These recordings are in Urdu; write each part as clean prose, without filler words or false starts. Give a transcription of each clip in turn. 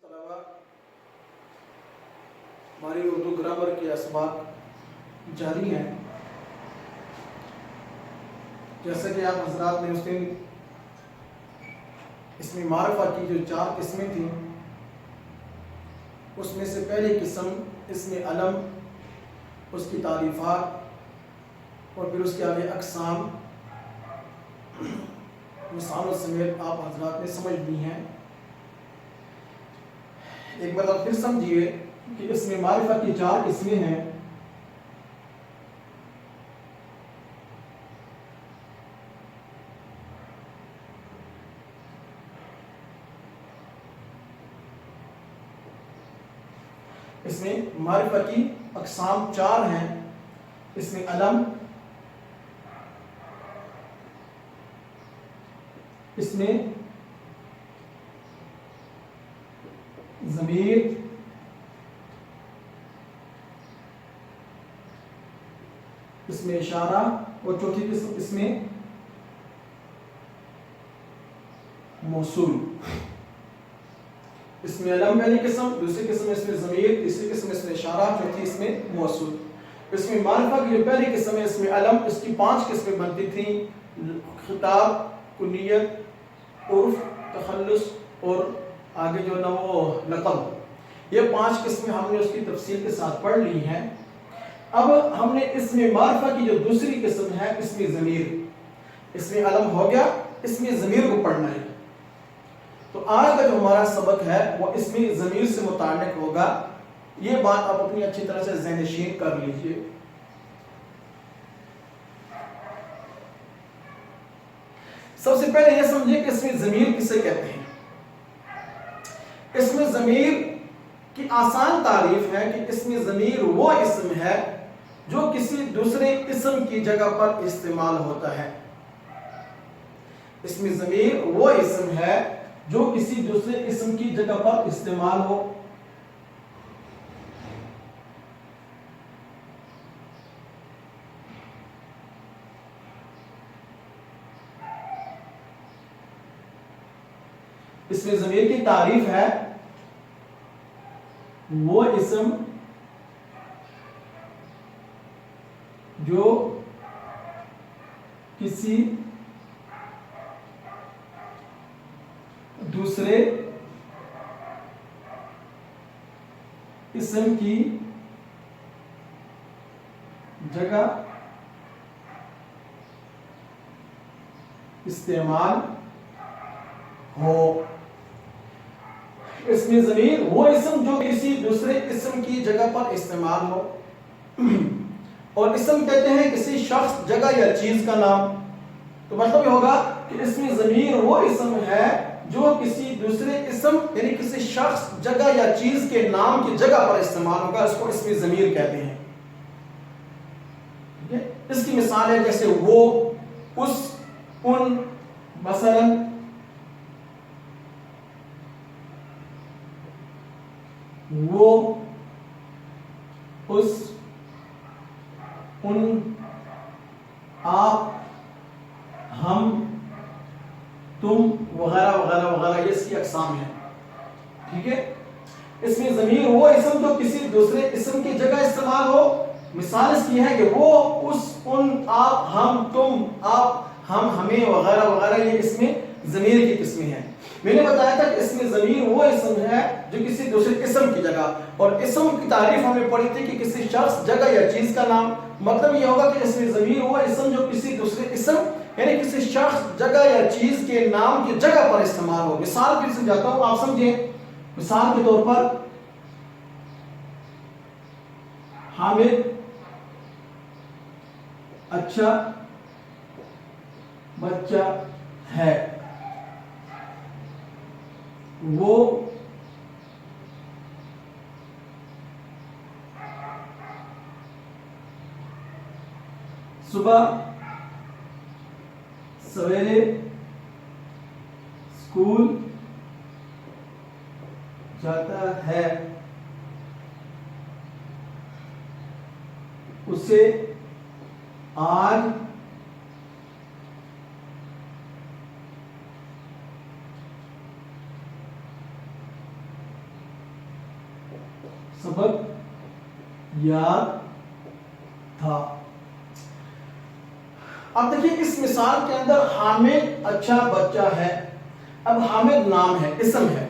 طلبا ہماری اردو گرامر کے اسباق جاری ہیں. جیسا کہ آپ حضرات نے اس دن اسم معرفہ کی جو 4 قسمیں تھیں اس میں سے پہلی قسم اسم علم، اس کی تعریفات اور پھر اس کے آگے اقسام مثالوں سمیت آپ حضرات نے سمجھ لی ہیں. ایک بار آپ پھر سمجھیے کہ اسم معرفہ کی 4 قسمیں ہیں. اسم معرفہ کی اقسام 4 ہیں. اسم علم، اسم ضمیر، اسم اشارہ اور چوتھی قسم اسم موصول. اسم علم پہلی قسم، دوسری قسم اسم ضمیر، تیسری قسم اسم اشارہ، چوتھی اسم موصول. اسم معرفہ کی جو پہلی قسم ہے اسم علم، اس کی 5 قسمیں بنتی تھیں: خطاب، کنیت، عرف، تخلص اور آگے جو نا وہ لقب. یہ 5 قسمیں ہم نے اس کی تفصیل کے ساتھ پڑھ لی ہیں. اب ہم نے اسم معرفہ کی جو دوسری قسم ہے اسم ضمیر، اسم علم ہو گیا، اسم ضمیر کو پڑھنا ہے. تو آج کا جو ہمارا سبق ہے وہ اسم ضمیر سے متعلق ہوگا. یہ بات آپ اپنی اچھی طرح سے ذہن نشین کر لیجئے. سب سے پہلے یہ سمجھیں کہ اسم ضمیر کسے کہتے ہیں. اسم ضمیر کی آسان تعریف ہے کہ اسم ضمیر وہ اسم ہے جو کسی دوسرے اسم کی جگہ پر استعمال ہوتا ہے. اسم ضمیر وہ اسم ہے جو کسی دوسرے اسم کی جگہ پر استعمال ہو. اسم ضمیر کی تعریف ہے وہ اسم جو کسی دوسرے اسم کی جگہ استعمال ہو. اسم ضمیر وہ اسم جو کسی دوسرے اسم کی جگہ پر استعمال ہو. اور اسم کہتے ہیں کسی شخص، جگہ یا چیز کا نام. تو مطلب یہ ہوگا کہ اسم ضمیر وہ اسم ہے جو کسی دوسرے اسم یعنی کسی شخص، جگہ یا چیز کے نام کی جگہ پر استعمال ہوگا. اس کو اسم ضمیر کہتے ہیں. اس کی مثال ہے جیسے وہ، اس، ان. مثلا وہ، اس، ان، آپ، ہم، تم وغیرہ وغیرہ وغیرہ. یہ اس کی اقسام ہیں. ٹھیک ہے. اسم ضمیر وہ اسم جو کسی دوسرے اسم کی جگہ استعمال ہو. مثال اس کی ہے کہ وہ، اس، ان، آپ، ہم، تم، آپ، ہم، ہمیں وغیرہ وغیرہ. یہ اسم ضمیر کی قسمیں ہیں. میں نے بتایا تھا کہ اسم ضمیر وہ اسم ہے جو کسی دوسرے اسم کی جگہ، اور اسم کی تعریف ہم نے پڑھی تھی کہ کسی شخص، جگہ یا چیز کا نام. مطلب یہ ہوگا کہ اسم ضمیر وہ اسم جو کسی دوسرے اسم یعنی کسی شخص، جگہ یا چیز کے نام کی جگہ پر استعمال ہو. مثال پھر سمجھاتا ہوں، آپ سمجھیں. مثال کے طور پر حامد اچھا بچہ ہے. وہ صبح سویرے اسکول جاتا ہے. اسے آج یاد تھا. اب دیکھیے اس مثال کے اندر حامد اچھا بچہ ہے. اب حامد نام ہے، اسم ہے.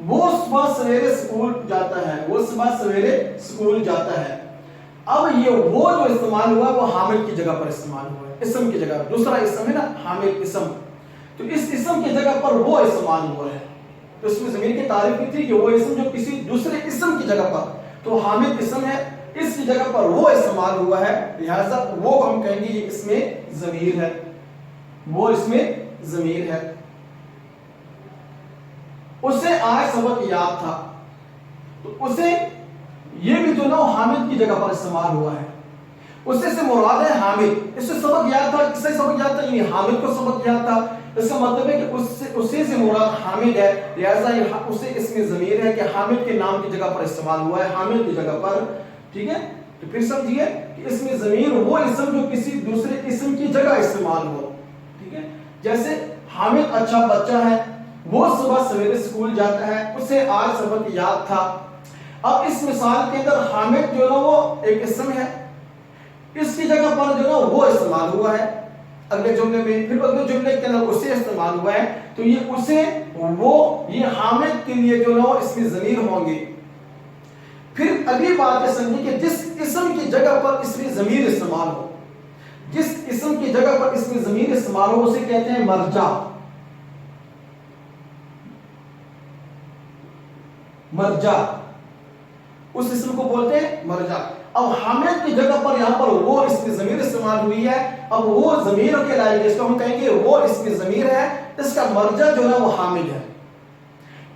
وہ صبح سویرے اسکول جاتا ہے، وہ صبح سویرے اسکول جاتا ہے. اب یہ وہ جو استعمال ہوا وہ حامد کی جگہ پر استعمال ہوا ہے، اسم کی جگہ. دوسرا اسم ہے نا حامد اسم، تو اس اسم کی جگہ پر وہ استعمال ہوا ہے. تو اس میں ضمیر کی تعریف کی تھی کہ وہ اسم جو کسی دوسرے اسم کی جگہ پر، تو حامد اسم ہے، اس کی جگہ پر وہ استعمال ہوا ہے، لہذا وہ ہم کہیں گے یہ اس میں ضمیر ہے، وہ اس میں ضمیر ہے. اسے آج سبق یاد تھا، تو اسے یہ بھی جو نا حامد کی جگہ پر استعمال ہوا ہے. اسے سے مراد ہے حامد. اس سے سبق یاد تھا، کس سے سبق یاد تھا؟ یعنی حامد کو سبق یاد تھا. اس کا مطلب ہے کہ اسے سے مراد حامد ہے، لہذا اسے اس میں ضمیر ہے کہ حامد کے نام کی جگہ پر استعمال ہوا ہے، حامد کی جگہ پر. ٹھیک ہے، تو پھر سمجھیے کہ اس میں ضمیر وہ اسم جو کسی دوسرے اسم کی جگہ استعمال ہو. ٹھیک ہے، جیسے حامد اچھا بچہ ہے، وہ صبح سویرے اسکول جاتا ہے، اسے آج سبق یاد تھا. اب اس مثال کے اندر حامد جو نا وہ ایک اسم ہے، اس کی جگہ پر جو نا وہ استعمال ہوا ہے اگلے جملے میں. پھر اگلے جملے کے اندر اسے استعمال ہوا ہے، تو یہ اسے وہ یہ حامد کے لیے جو نا وہ اس میں ضمیر ہوں گے. پھر اگلی بات یہ سمجھیں کہ جس اسم کی جگہ پر اس میں ضمیر استعمال ہو، جس اسم کی جگہ پر اس میں ضمیر استعمال ہو اسے کہتے ہیں مرجع. مرجع اس اسم کو بولتے ہیں مرجع. اب حامد کی جگہ پر یہاں پر وہ اس میں ضمیر استعمال ہوئی ہے. اب وہ ضمیر کے لائے اس کو ہم کہیں گے وہ اس میں ضمیر ہے، اس کا مرجع جو ہے وہ حامد ہے.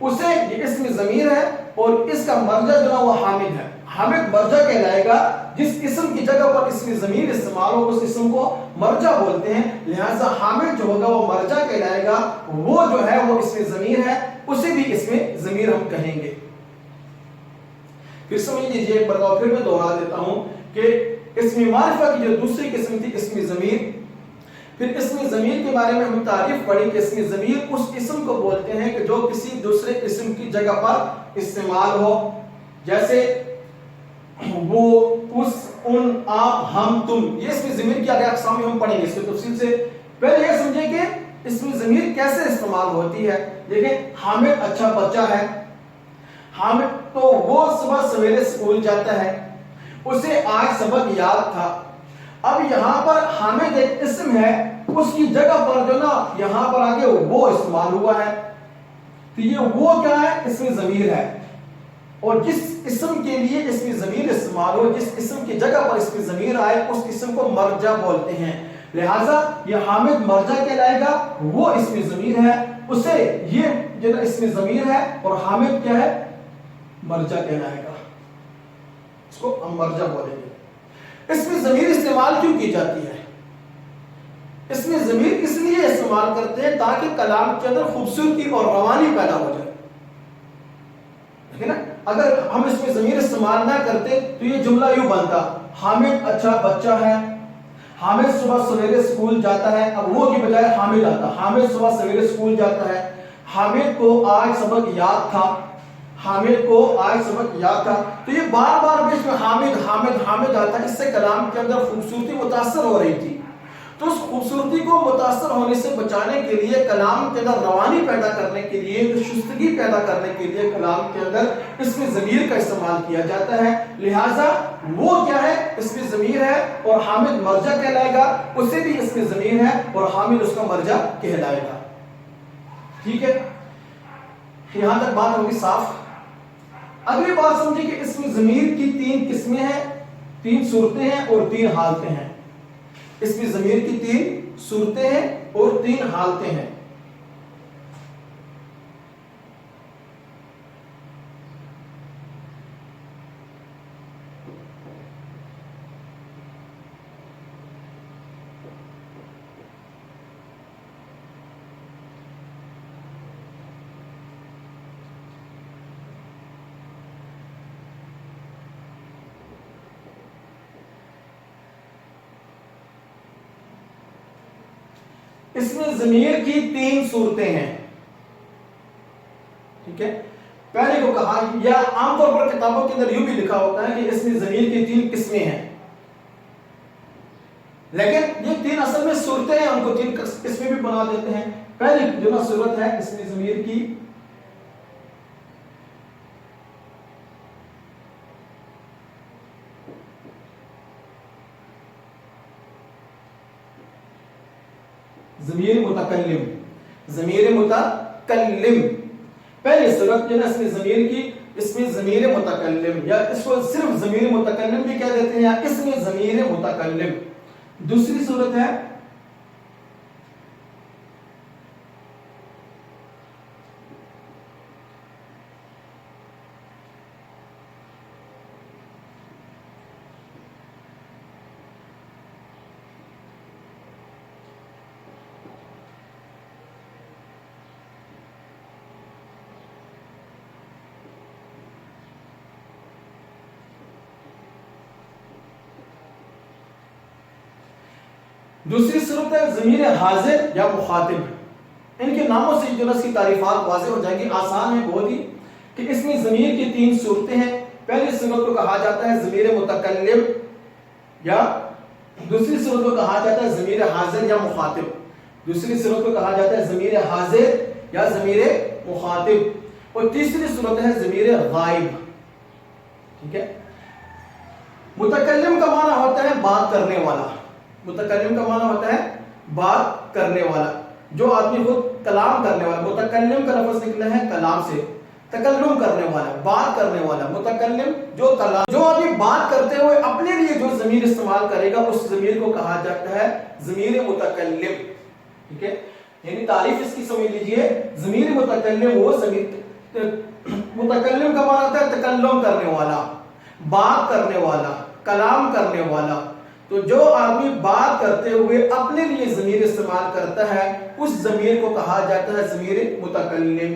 اسے یہ اس میں ضمیر ہے اور اس کا مرجع جو ہے وہ حامد ہے. حامد مرجع کہلائے گا. جس اسم کی جگہ پر اس میں ضمیر استعمال ہو اس اسم کو مرجع بولتے ہیں، لہذا حامد جو ہوگا وہ مرجع کہلائے گا. وہ جو ہے وہ اس میں ضمیر ہے، اسے بھی اس میں ضمیر ہم کہیں گے. پھر سمجھ لیجیے ایک بار پھر میں دوہرا دیتا ہوں کہ اسم معرفہ کی جو دوسری قسم تھی اسم ضمیر. پھر اسم ضمیر کے بارے میں ہم تعریف پڑھی کہ اسم ضمیر اس اسم کو بولتے ہیں کہ جو کسی دوسرے اسم کی جگہ پر استعمال ہو. جیسے وہ، اس، ان، آپ، ہم، تم. یہ اسم ضمیر کی آگے اقسام ہم پڑھیں گے اس کی تفصیل سے. پہلے یہ سمجھیں کہ اسم ضمیر کیسے استعمال ہوتی ہے. دیکھیں حامد اچھا بچہ ہے. حامد تو وہ صبح سویرے اسکول جاتا ہے، اسے آج سبق یاد تھا. اب یہاں پر حامد ایک اسم ہے، اس کی جگہ پر جو نا یہاں پر آگے وہ استعمال ہوا ہے. تو یہ وہ کیا ہے؟ اسم ضمیر ہے. اور جس اسم کے لیے اسم ضمیر استعمال ہو، جس اسم کی جگہ پر اسم ضمیر آئے اس اسم کو مرجع بولتے ہیں. لہٰذا یہ حامد مرجع کہلائے گا، وہ اسم ضمیر ہے، اسے یہ جو اسم ضمیر ہے اور حامد کیا ہے؟ مرجع کہلائے گا. اس کو ہم مرجع بولیں گے. اس میں ضمیر استعمال کیوں کی جاتی ہے؟ اس میں ضمیر اس لیے استعمال کرتے ہیں تاکہ کلام کے اندر خوبصورتی اور روانی پیدا ہو جائے. ٹھیک ہے نا؟ اگر ہم اس میں ضمیر استعمال نہ کرتے تو یہ جملہ یوں بنتا: حامد اچھا بچہ ہے، حامد صبح سویرے اسکول جاتا ہے. اب وہ کی بجائے حامد آتا، حامد صبح سویرے اسکول جاتا ہے، حامد کو آج سبق یاد تھا، حامد کو آج سبق یاد تھا. تو یہ بار بار بیچ میں حامد حامد حامد آتا ہے. اس سے کلام کے اندر خوبصورتی متاثر ہو رہی تھی. تو اس خوبصورتی کو متاثر ہونے سے بچانے کے لیے، کلام کے اندر روانی پیدا کرنے کے لیے، شستگی پیدا کرنے کے لیے کلام کے اندر اس میں ضمیر کا استعمال کیا جاتا ہے. لہٰذا وہ کیا ہے؟ اس میں ضمیر ہے اور حامد مرجع کہلائے گا، اسے بھی اس میں ضمیر ہے اور حامد اس کا مرجع کہلائے گا. ٹھیک ہے، یہاں تک بات ہوگی صاف. اگلی بات سمجھیں کہ اس میں ضمیر کی 3 قسمیں ہیں، 3 صورتیں ہیں اور 3 حالتیں ہیں. اس میں ضمیر کی 3 صورتیں ہیں اور 3 حالتیں ہیں. اس میں ضمیر کی 3 صورتیں ہیں. ٹھیک ہے، پہلے کو کہا یا عام طور پر کتابوں کے اندر یوں بھی لکھا ہوتا ہے کہ اسم ضمیر کی 3 قسمیں ہیں، لیکن یہ 3 اصل میں صورتیں ہیں، ان کو 3 قسمیں بھی بنا دیتے ہیں۔ پہلی جو نا صورت ہے اسم ضمیر کی ضمیر متکلم، ضمیر متکلم، پہلی صورت جو ہے اسم ضمیر کی اسم ضمیر متکلم، یا اس کو صرف ضمیر متکلم بھی کہہ دیتے ہیں یا اسم ضمیر متکلم۔ دوسری صورت ہے دوسری صورت ہے ضمیر حاضر یا مخاطب۔ ان کے ناموں سے جو اس کی تعریفات واضح ہو جائیں گی، آسان ہے بہت ہی، کہ اس میں ضمیر کی 3 صورتیں ہیں۔ پہلی صورت کو کہا جاتا ہے ضمیر متکلم، یا دوسری صورت کو کہا جاتا ہے ضمیر حاضر یا مخاطب، دوسری صورت کو کہا جاتا ہے ضمیر حاضر یا ضمیر مخاطب، اور تیسری صورت ہے ضمیر غائب۔ ٹھیک ہے، متکلم کا معنی ہوتا ہے بات کرنے والا، متکلم کا معنی ہوتا ہے بات کرنے والا، جو آدمی خود کلام کرنے والا، متکلم کا لفظ نکلا ہے کلام سے، تکلم کرنے والا، بات کرنے والا، متکلم جو کلام، جو آدمی بات کرتے ہوئے اپنے لیے جو ضمیر استعمال کرے گا اس ضمیر کو کہا جاتا ہے ضمیر متکلم۔ ٹھیک ہے، یعنی تعریف اس کی سمجھ لیجئے، ضمیر متکلم وہ ضمیر، متکلم کا معنی ہوتا ہے تکلم کرنے والا، بات کرنے والا، کلام کرنے والا، تو جو آدمی بات کرتے ہوئے اپنے لیے ضمیر استعمال کرتا ہے اس ضمیر کو کہا جاتا ہے ضمیر متکلم۔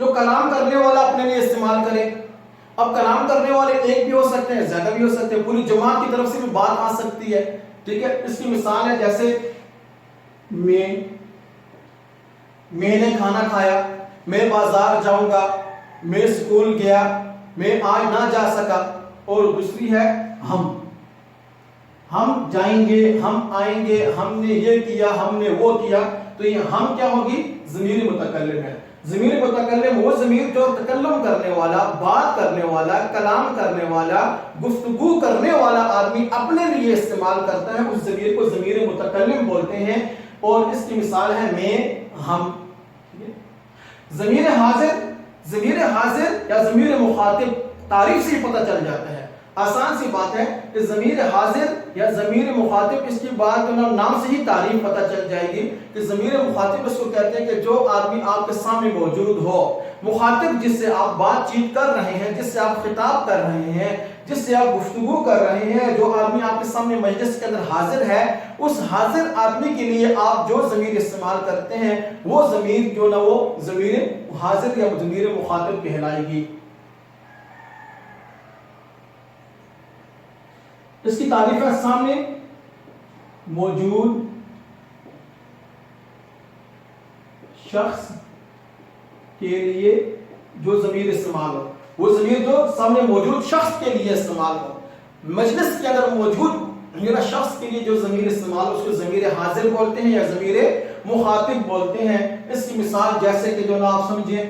جو کلام کرنے والا اپنے لیے استعمال کرے، اب کلام کرنے والے ایک بھی ہو سکتے ہیں، زیادہ بھی ہو سکتے ہیں، پوری جماعت کی طرف سے بھی بات آ سکتی ہے۔ ٹھیک ہے، اس کی مثال ہے جیسے میں نے کھانا کھایا، میں بازار جاؤں گا، میں سکول گیا، میں آج نہ جا سکا، اور دوسری ہے ہم جائیں گے، ہم آئیں گے، ہم نے یہ کیا، ہم نے وہ کیا، تو یہ ہم کیا ہوگی؟ ضمیر متکلم ہے۔ ضمیر متکلم وہ ضمیر جو تکلم کرنے والا، بات کرنے والا، کلام کرنے والا، گفتگو کرنے والا آدمی اپنے لیے استعمال کرتا ہے، اس ضمیر کو ضمیر متکلم بولتے ہیں، اور اس کی مثال ہے میں، ہم۔ ضمیر حاضر یا ضمیر مخاطب تعریف سے ہی پتہ چل جاتا ہے، آسان سی بات ہے کہ ضمیر حاضر یا ضمیر مخاطب، اس کی بات نام سے ہی تعریف پتہ چل جائے گی کہ ضمیر مخاطب اس کو کہتے ہیں کہ جو آدمی آپ کے سامنے موجود ہو، مخاطب جس سے آپ بات چیت کر رہے ہیں، جس سے آپ خطاب کر رہے ہیں، جس سے آپ گفتگو کر رہے ہیں، جو آدمی آپ کے سامنے مجلس کے اندر حاضر ہے، اس حاضر آدمی کے لیے آپ جو ضمیر استعمال کرتے ہیں وہ ضمیر جو نہ وہ ضمیر حاضر یا ضمیر مخاطب کہلائے گی۔ اس کی تعریف ہے سامنے موجود شخص کے لیے جو ضمیر استعمال ہو، وہ ضمیر جو سامنے موجود شخص کے لیے استعمال ہو، مجلس کے اندر موجود میرا شخص کے لیے جو ضمیر استعمال ہو اس کو ضمیر حاضر بولتے ہیں یا ضمیر مخاطب بولتے ہیں۔ اس کی مثال جیسے کہ جو نا آپ سمجھیں،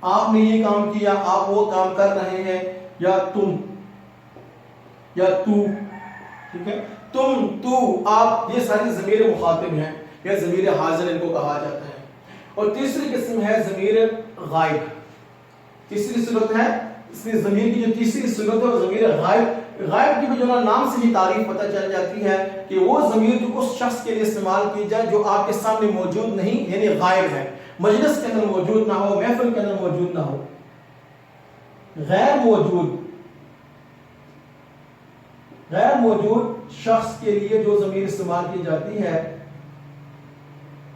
آپ نے یہ کام کیا، آپ وہ کام کر رہے ہیں، یا تم یا تو، ٹھیک ہے، تم، تو، آپ، یہ ساری ضمیر مخاطب ہیں یا ضمیر حاضر ان کو کہا جاتا ہے۔ اور تیسری قسم ہے ضمیر غائب۔ تیسری صورت ہے، اس میں ضمیر کی جو تیسری صورت ہے وہ ضمیر غائب۔ غائب کی بھی جو نام سے ہی تعریف پتہ چل جاتی ہے کہ وہ ضمیر جو اس شخص کے لیے استعمال کی جائے جو آپ کے سامنے موجود نہیں، یعنی غائب ہے، مجلس کے اندر موجود نہ ہو، محفل کے اندر موجود نہ ہو، غیر موجود شخص کے لیے جو ضمیر استعمال کی جاتی ہے